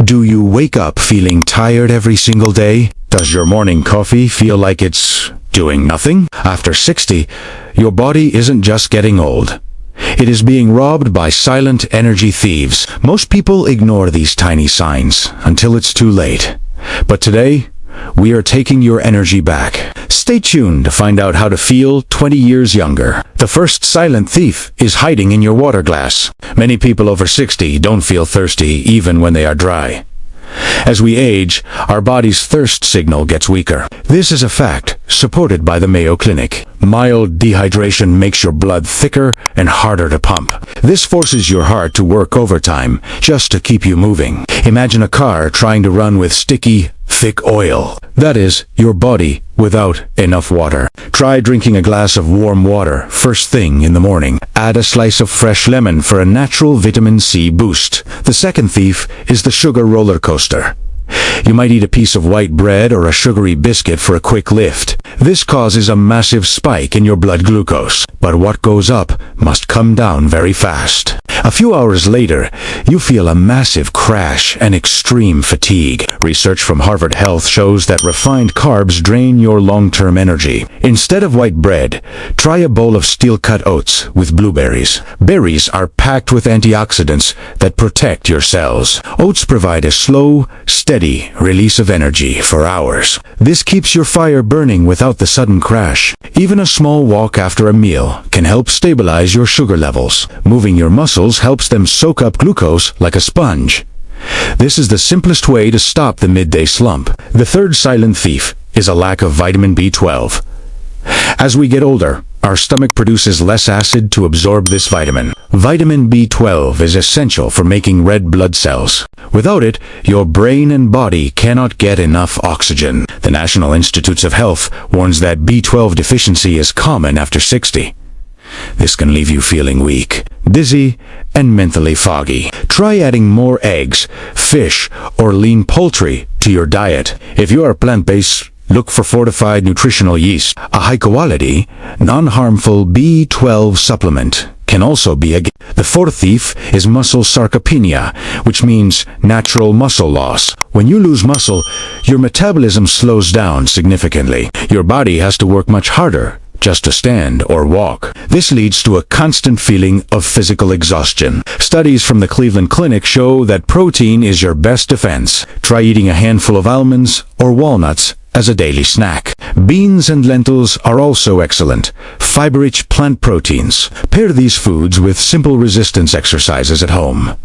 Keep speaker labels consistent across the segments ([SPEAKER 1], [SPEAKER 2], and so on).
[SPEAKER 1] Do you wake up feeling tired every single day? Does your morning coffee feel like it's doing nothing? After 60, your body isn't just getting old. It is being robbed by silent energy thieves. Most people ignore these tiny signs until it's too late. But today, we are taking your energy back. Stay tuned to find out how to feel 20 years younger. The first silent thief is hiding in your water glass. Many people over 60 don't feel thirsty even when they are dry. As we age, our body's thirst signal gets weaker. This is a fact supported by the Mayo Clinic. Mild dehydration makes your blood thicker and harder to pump. This forces your heart to work overtime just to keep you moving. Imagine a car trying to run with sticky, thick oil. That is, your body without enough water. Try drinking a glass of warm water first thing in the morning. Add a slice of fresh lemon for a natural vitamin C boost. The second thief is the sugar roller coaster. You might eat a piece of white bread or a sugary biscuit for a quick lift. This causes a massive spike in your blood glucose. But what goes up must come down very fast. A few hours later, you feel a massive crash and extreme fatigue. Research from Harvard Health shows that refined carbs drain your long-term energy. Instead of white bread, try a bowl of steel-cut oats with blueberries. Berries are packed with antioxidants that protect your cells. Oats provide a slow, steady release of energy for hours. This keeps your fire burning without the sudden crash. Even a small walk after a meal can help stabilize your sugar levels. Moving your muscles helps them soak up glucose like a sponge. This is the simplest way to stop the midday slump. The third silent thief is a lack of vitamin B12. As we get older, our stomach produces less acid to absorb this vitamin. Vitamin B12 is essential for making red blood cells. Without it, your brain and body cannot get enough oxygen. The National Institutes of Health warns that B12 deficiency is common after 60. This can leave you feeling weak, dizzy, and mentally foggy. Try adding more eggs, fish, or lean poultry to your diet. If you are plant-based, look for fortified nutritional yeast. A high-quality, non-harmful B12 supplement can also be a gift. The fourth thief is muscle sarcopenia, which means natural muscle loss. When you lose muscle, your metabolism slows down significantly. Your body has to work much harder just to stand or walk. This leads to a constant feeling of physical exhaustion. Studies from the Cleveland Clinic show that protein is your best defense. Try eating a handful of almonds or walnuts as a daily snack. Beans and lentils are also excellent, fiber-rich plant proteins. Pair these foods with simple resistance exercises at home.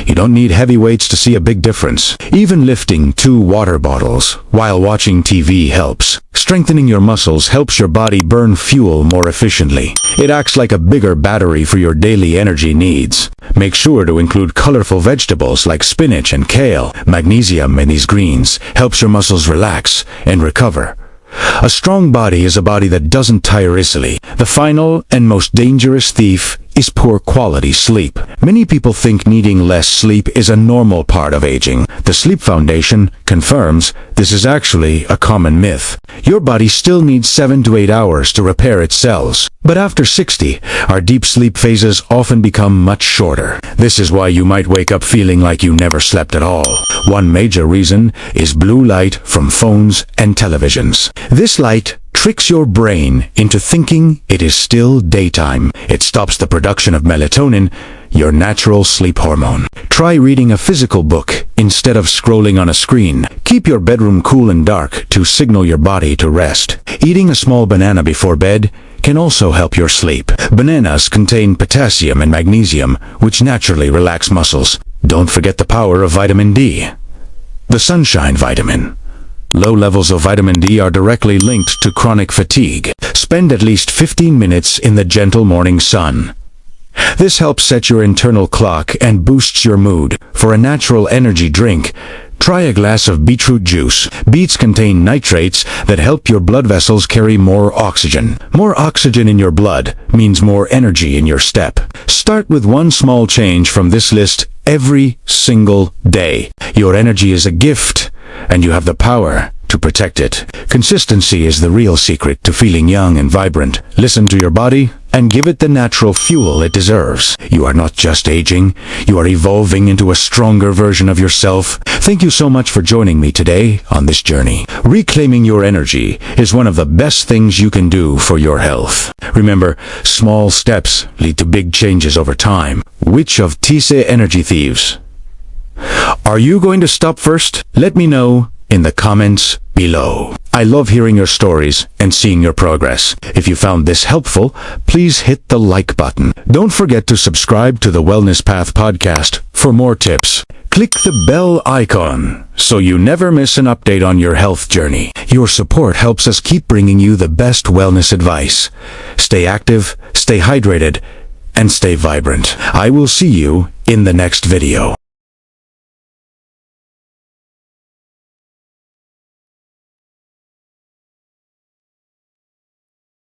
[SPEAKER 1] You don't need heavy weights to see a big difference. Even lifting 2 water bottles while watching TV helps. Strengthening your muscles helps your body burn fuel more efficiently. It acts like a bigger battery for your daily energy needs. Make sure to include colorful vegetables like spinach and kale. Magnesium in these greens helps your muscles relax and recover. A strong body is a body that doesn't tire easily. The final and most dangerous thief is poor quality sleep. Many people think needing less sleep is a normal part of aging. The Sleep Foundation confirms this is actually a common myth. Your body still needs 7 to 8 hours to repair its cells. But after 60, our deep sleep phases often become much shorter. This is why you might wake up feeling like you never slept at all. One major reason is blue light from phones and televisions. This light tricks your brain into thinking it is still daytime. It stops the production of melatonin, your natural sleep hormone. Try reading a physical book instead of scrolling on a screen. Keep your bedroom cool and dark to signal your body to rest. Eating a small banana before bed can also help your sleep. Bananas contain potassium and magnesium, which naturally relax muscles. Don't forget the power of vitamin D. The sunshine vitamin. Low levels of vitamin D are directly linked to chronic fatigue. Spend at least 15 minutes in the gentle morning sun. This helps set your internal clock and boosts your mood. For a natural energy drink, try a glass of beetroot juice. Beets contain nitrates that help your blood vessels carry more oxygen. More oxygen in your blood means more energy in your step. Start with one small change from this list every single day. Your energy is a gift, and you have the power to protect it. Consistency is the real secret to feeling young and vibrant. Listen to your body, and give it the natural fuel it deserves. You are not just aging, you are evolving into a stronger version of yourself. Thank you so much for joining me today on this journey. Reclaiming your energy is one of the best things you can do for your health. Remember, small steps lead to big changes over time. Which of Silent Energy Thieves are you going to stop first? Let me know in the comments below. I love hearing your stories and seeing your progress. If you found this helpful, please hit the like button. Don't forget to subscribe to the Wellness Path podcast for more tips. Click the bell icon so you never miss an update on your health journey. Your support helps us keep bringing you the best wellness advice. Stay active, stay hydrated, and stay vibrant. I will see you in the next video.